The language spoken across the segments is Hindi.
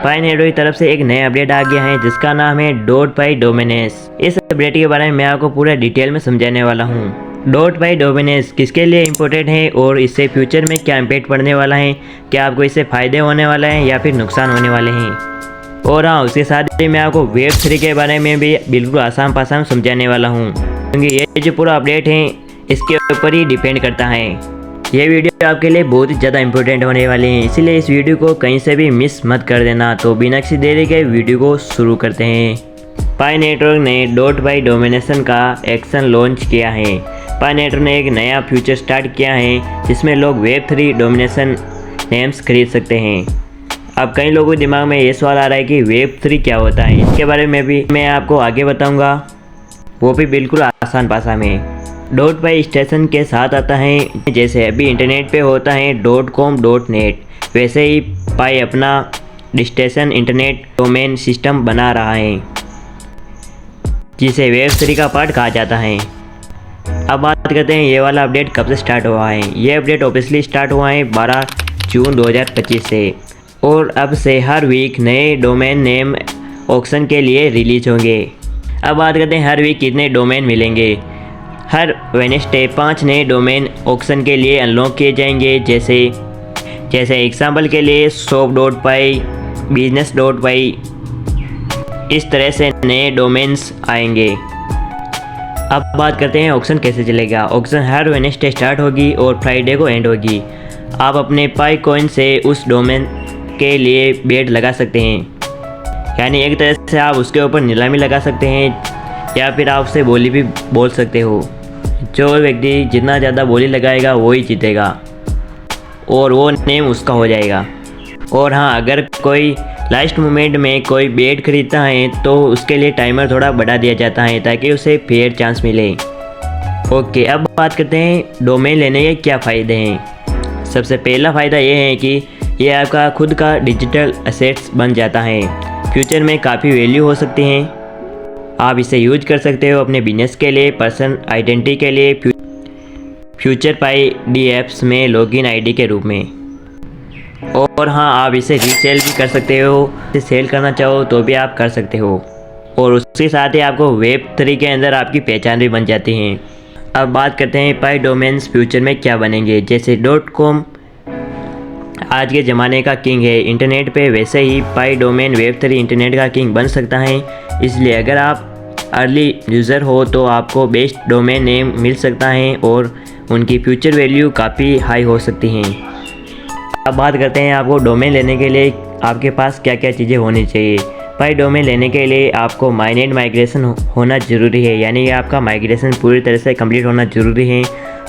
पाई नेटवर्क की तरफ से एक नया अपडेट आ गया है जिसका नाम है .py डोमेनेस। इस अपडेट के बारे में मैं आपको पूरा डिटेल में समझाने वाला हूँ। .py डोमेनेस किसके लिए इम्पोर्टेंट है और इससे फ्यूचर में क्या इम्पैक्ट पड़ने वाला है, क्या आपको इससे फ़ायदे होने वाला है या फिर नुकसान होने वाले हैं। और हाँ, उसके साथ ही मैं आपको Web3 के बारे में भी बिल्कुल आसान पासान समझाने वाला हूँ, क्योंकि ये जो पूरा अपडेट है इसके ऊपर ही डिपेंड करता है। ये वीडियो आपके लिए बहुत ही ज़्यादा इंपॉर्टेंट होने वाली है, इसीलिए इस वीडियो को कहीं से भी मिस मत कर देना। तो बिना किसी देरी के वीडियो को शुरू करते हैं। पाई नेटवर्क ने .py डोमिनेशन का एक्शन लॉन्च किया है। पाई नेटवर्क ने एक नया फीचर स्टार्ट किया है जिसमें लोग Web3 डोमिनेशन नेम्स खरीद सकते हैं। अब कई लोगों के दिमाग में ये सवाल आ रहा है कि Web3 क्या होता है। इसके बारे में भी मैं आपको आगे बताऊँगा, वो भी बिल्कुल आसान भाषा में। .py स्टेशन के साथ आता है, जैसे अभी इंटरनेट पे होता है .com .net, वैसे ही पाई अपना स्टेशन इंटरनेट डोमेन सिस्टम बना रहा है जिसे Web3 का पार्ट कहा जाता है। अब बात करते हैं ये वाला अपडेट कब से स्टार्ट हुआ है। ये अपडेट ऑफिशियली स्टार्ट हुआ है 12 जून 2025 से, और अब से हर वीक नए डोमेन नेम ऑक्शन के लिए रिलीज होंगे। अब बात करते हैं हर वीक कितने डोमेन मिलेंगे। हर वेडनेसडे 5 नए डोमेन ऑक्शन के लिए अनलॉक किए जाएंगे, जैसे एग्जाम्पल के लिए shop.py, business.py, इस तरह से नए डोमेन्स आएंगे। अब बात करते हैं ऑक्शन कैसे चलेगा। ऑक्शन हर वेडनेसडे स्टार्ट होगी और फ्राइडे को एंड होगी। आप अपने पाई कॉइन से उस डोमेन के लिए बेट लगा सकते हैं, यानी एक तरह से आप उसके ऊपर नीलामी लगा सकते हैं या फिर आप उससे बोली भी बोल सकते हो। जो व्यक्ति जितना ज़्यादा बोली लगाएगा वो ही जीतेगा और वो नेम उसका हो जाएगा। और हाँ, अगर कोई लास्ट मोमेंट में कोई बेट खरीदता है तो उसके लिए टाइमर थोड़ा बढ़ा दिया जाता है ताकि उसे फेयर चांस मिले। ओके, अब बात करते हैं डोमेन लेने के क्या फ़ायदे हैं। सबसे पहला फ़ायदा ये है कि ये आपका खुद का डिजिटल एसेट्स बन जाता है। फ्यूचर में काफ़ी वैल्यू हो सकती हैं। आप इसे यूज कर सकते हो अपने बिजनेस के लिए, पर्सन आइडेंटिटी के लिए, फ्यूचर पाई DApps में लॉगिन आईडी के रूप में। और हाँ, आप इसे रीसेल भी कर सकते हो। इसे सेल करना चाहो तो भी आप कर सकते हो, और उसके साथ ही आपको Web3 के अंदर आपकी पहचान भी बन जाती है। अब बात करते हैं पाई डोमेन्स फ्यूचर में क्या बनेंगे। जैसे .com आज के ज़माने का किंग है इंटरनेट पे, वैसे ही पाई डोमेन Web3 इंटरनेट का किंग बन सकता है। इसलिए अगर आप अर्ली यूज़र हो तो आपको बेस्ट डोमेन नेम मिल सकता है और उनकी फ्यूचर वैल्यू काफ़ी हाई हो सकती हैं। अब बात करते हैं आपको डोमेन लेने के लिए आपके पास क्या क्या चीज़ें होनी चाहिए। पाई डोमेन लेने के लिए आपको माइनेट माइग्रेशन होना ज़रूरी है, यानी आपका माइग्रेशन पूरी तरह से कंप्लीट होना ज़रूरी है।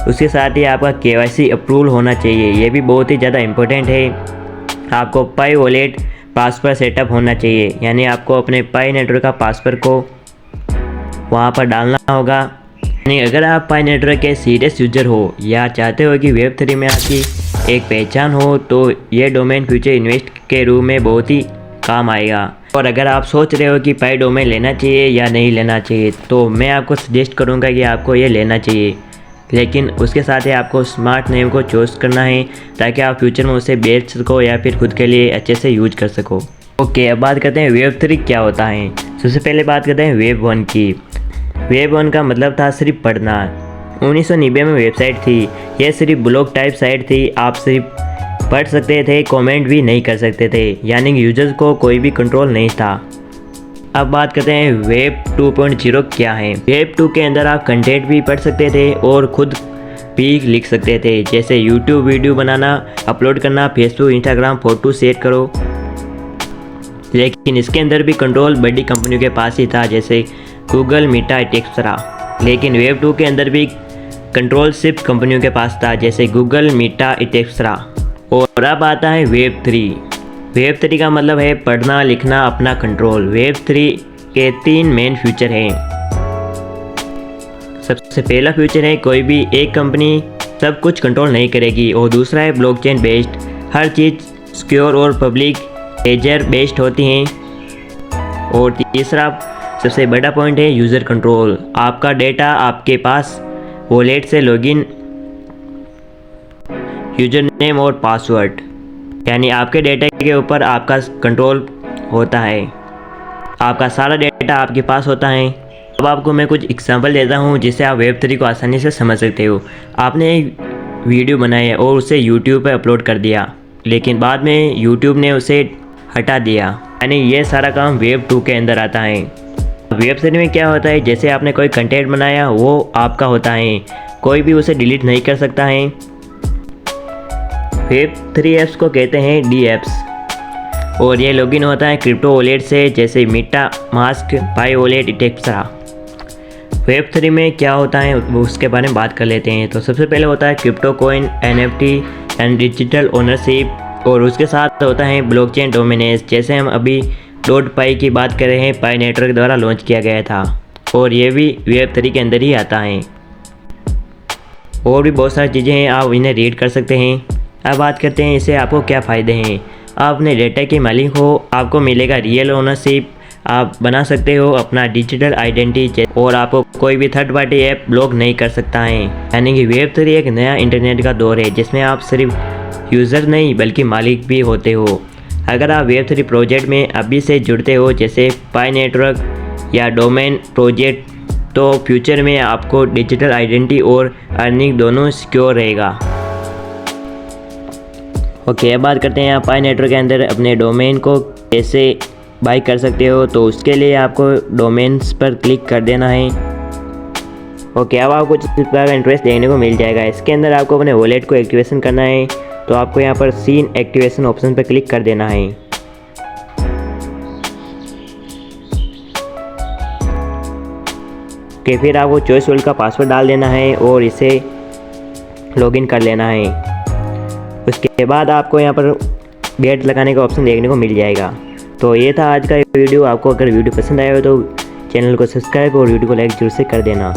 उसके साथ ही आपका KYC अप्रूवल होना चाहिए, ये भी बहुत ही ज़्यादा इम्पोर्टेंट है। आपको पाई वॉलेट पासवर्ड सेटअप होना चाहिए, यानी आपको अपने पाई नेटवर्क का पासवर्ड को वहाँ पर डालना होगा। यानी अगर आप पाई नेटवर्क के सीरियस यूजर हो या चाहते हो कि Web3 में आपकी एक पहचान हो तो ये डोमेन फ्यूचर इन्वेस्ट के रूप में बहुत ही काम आएगा। और अगर आप सोच रहे हो कि पाई डोमेन लेना चाहिए या नहीं लेना चाहिए, तो मैं आपको सजेस्ट करूँगा कि आपको ये लेना चाहिए, लेकिन उसके साथ ही आपको स्मार्ट नेम को चूज़ करना है ताकि आप फ्यूचर में उसे बेच सको या फिर खुद के लिए अच्छे से यूज कर सको। ओके, अब बात करते हैं Web3 क्या होता है। सबसे पहले बात करते हैं Web 1 की। Web 1 का मतलब था सिर्फ पढ़ना। 1990 में वेबसाइट थी, यह सिर्फ ब्लॉग टाइप साइट थी। आप सिर्फ पढ़ सकते थे, कमेंट भी नहीं कर सकते थे, यानी कि यूजर्स को कोई भी कंट्रोल नहीं था। अब बात करते हैं Web 2.0 क्या है। Web 2 के अंदर आप कंटेंट भी पढ़ सकते थे और खुद भी लिख सकते थे, जैसे यूट्यूब वीडियो बनाना, अपलोड करना, फेसबुक इंस्टाग्राम फोटो शेयर करो। लेकिन इसके अंदर भी कंट्रोल बड़ी कंपनियों के पास ही था, जैसे गूगल, मेटा, एक्सेट्रा। लेकिन Web 2 के अंदर भी कंट्रोल सिर्फ कंपनियों के पास था, जैसे गूगल, मेटा, एक्सेट्रा। और अब आता है Web 3। Web 3 का मतलब है पढ़ना लिखना अपना कंट्रोल। Web 3 के 3 मेन फ्यूचर हैं। सबसे पहला फ्यूचर है कोई भी एक कंपनी सब कुछ कंट्रोल नहीं करेगी, और दूसरा है ब्लॉकचेन बेस्ड, हर चीज़ सिक्योर और पब्लिक लेजर बेस्ड होती हैं। और तीसरा सबसे बड़ा पॉइंट है यूज़र कंट्रोल, आपका डेटा आपके पास, वॉलेट से लॉगिन, यूजर नेम और पासवर्ड, यानी आपके डेटा के ऊपर आपका कंट्रोल होता है, आपका सारा डेटा आपके पास होता है। अब आपको मैं कुछ एग्जांपल देता हूँ जिससे आप वेब3 को आसानी से समझ सकते हो। आपने एक वीडियो बनाया और उसे यूट्यूब पर अपलोड कर दिया, लेकिन बाद में यूट्यूब ने उसे हटा दिया, यानी ये सारा काम वेब2 के अंदर आता है। वेब3 में क्या होता है, जैसे आपने कोई कंटेंट बनाया वो आपका होता है, कोई भी उसे डिलीट नहीं कर सकता है। वेब3 ऐप्स को कहते हैं डी एप्स और ये लॉगिन होता है क्रिप्टो वॉलेट से, जैसे मेटा मास्क, पाई वॉलेट एक्सेट्रा। वेब3 में क्या होता है उसके बारे में बात कर लेते हैं। तो सबसे पहले होता है crypto coin, NFT and digital ownership, और उसके साथ होता है ब्लॉकचेन डोमिनेंस, जैसे हम अभी .पाई की बात कर रहे हैं, पाई नेटवर्क द्वारा लॉन्च किया गया था और ये भी वेब3 के अंदर ही आता है। और भी बहुत सारी चीज़ें हैं, आप इन्हें रीड कर सकते हैं। अब बात करते हैं इससे आपको क्या फ़ायदे हैं। आप अपने डेटा के मालिक हो, आपको मिलेगा रियल ओनरशिप, आप बना सकते हो अपना डिजिटल आइडेंटिटी और आपको कोई भी थर्ड पार्टी ऐप ब्लॉक नहीं कर सकता है। यानी कि वेब3 एक नया इंटरनेट का दौर है जिसमें आप सिर्फ यूज़र नहीं बल्कि मालिक भी होते हो। अगर आप वेब3 प्रोजेक्ट में अभी से जुड़ते हो, जैसे पाई नेटवर्क या डोमेन प्रोजेक्ट, तो फ्यूचर में आपको डिजिटल आइडेंटिटी और अर्निंग दोनों सिक्योर रहेगा। ओके, अब बात करते हैं आप पाई नेटवर्क के अंदर अपने डोमेन को कैसे बाई कर सकते हो। तो उसके लिए आपको डोमेन्स पर क्लिक कर देना है। ओके, अब आपको इस प्रकार का इंटरेस्ट देखने को मिल जाएगा। इसके अंदर आपको अपने वॉलेट को एक्टिवेशन करना है, तो आपको यहाँ पर सीन एक्टिवेशन ऑप्शन पर क्लिक कर देना है। ओके, फिर आपको चॉइस वॉलेट का पासवर्ड डाल देना है और इसे लॉगिन कर लेना है। उसके बाद आपको यहाँ पर गेट लगाने का ऑप्शन देखने को मिल जाएगा। तो ये था आज का वीडियो। आपको अगर वीडियो पसंद आया हो तो चैनल को सब्सक्राइब और वीडियो को लाइक जरूर से कर देना।